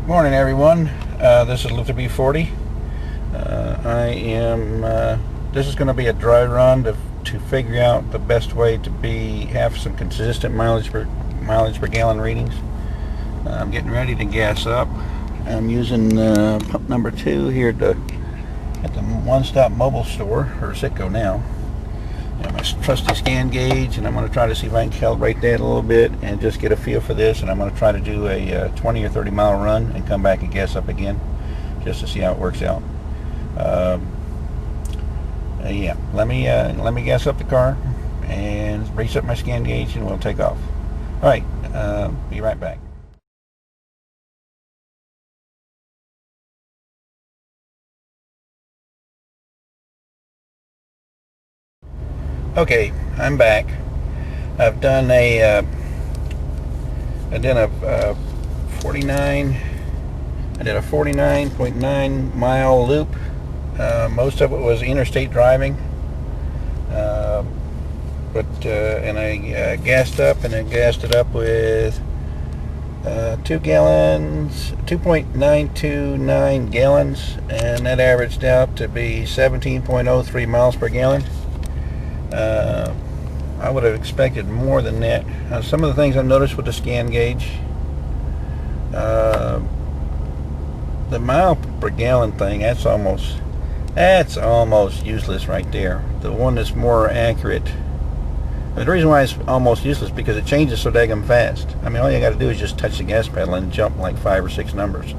Morning, everyone. This is Luther B40. This is going to be a dry run to figure out the best way to have some consistent mileage per gallon readings. I'm getting ready to gas up. I'm using pump number 2 here at the One Stop Mobile Store, or Citgo now. My trusty scan gauge, and I'm going to try to see if I can calibrate that a little bit and just get a feel for this. And I'm going to try to do a 20 or 30 mile run and come back and gas up again just to see how it works out. Yeah, let me gas up the car and reset my scan gauge, and we'll take off. All right, be right back. Okay, I'm back. I've done a 49.9 mile loop. Most of it was interstate driving, and I gassed up, and I gassed it up with 2.929 gallons, and that averaged out to be 17.03 miles per gallon. I would have expected more than that. Some of the things I noticed with the scan gauge, the mile per gallon thing, that's almost useless right there. The one that's more accurate, the reason why it's almost useless is because it changes so daggum fast. I mean, all you got to do is just touch the gas pedal and jump like 5 or 6 numbers.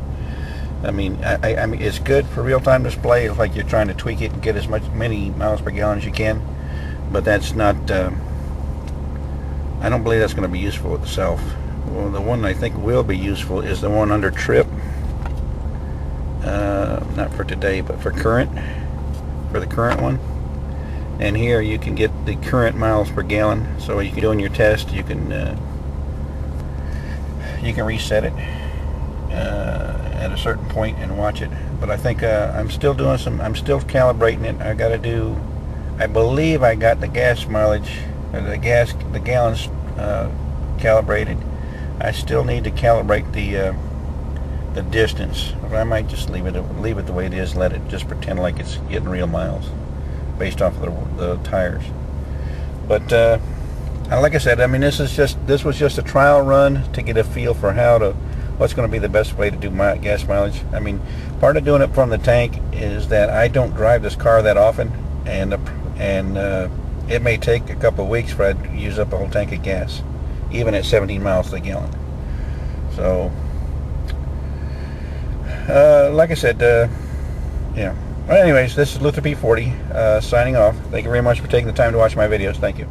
I mean, it's good for real-time display if like you're trying to tweak it and get many miles per gallon as you can. But that's not, I don't believe that's going to be useful itself. Well, the one I think will be useful is the one under trip. Not for today, but for the current one. And here you can get the current miles per gallon. So you can do in your test, you can reset it at a certain point and watch it. But I think I'm still calibrating it. I believe I got the gas mileage, the gallons calibrated. I still need to calibrate the distance. Or I might just leave it the way it is. Let it just pretend like it's getting real miles based off of the tires. But like I said, I mean, this was just a trial run to get a feel for what's going to be the best way to do my gas mileage. I mean, part of doing it from the tank is that I don't drive this car that often, and it may take a couple of weeks for I to use up a whole tank of gas, even at 17 miles to the gallon. So, like I said, yeah. Well, anyways, this is Luther P40 signing off. Thank you very much for taking the time to watch my videos. Thank you.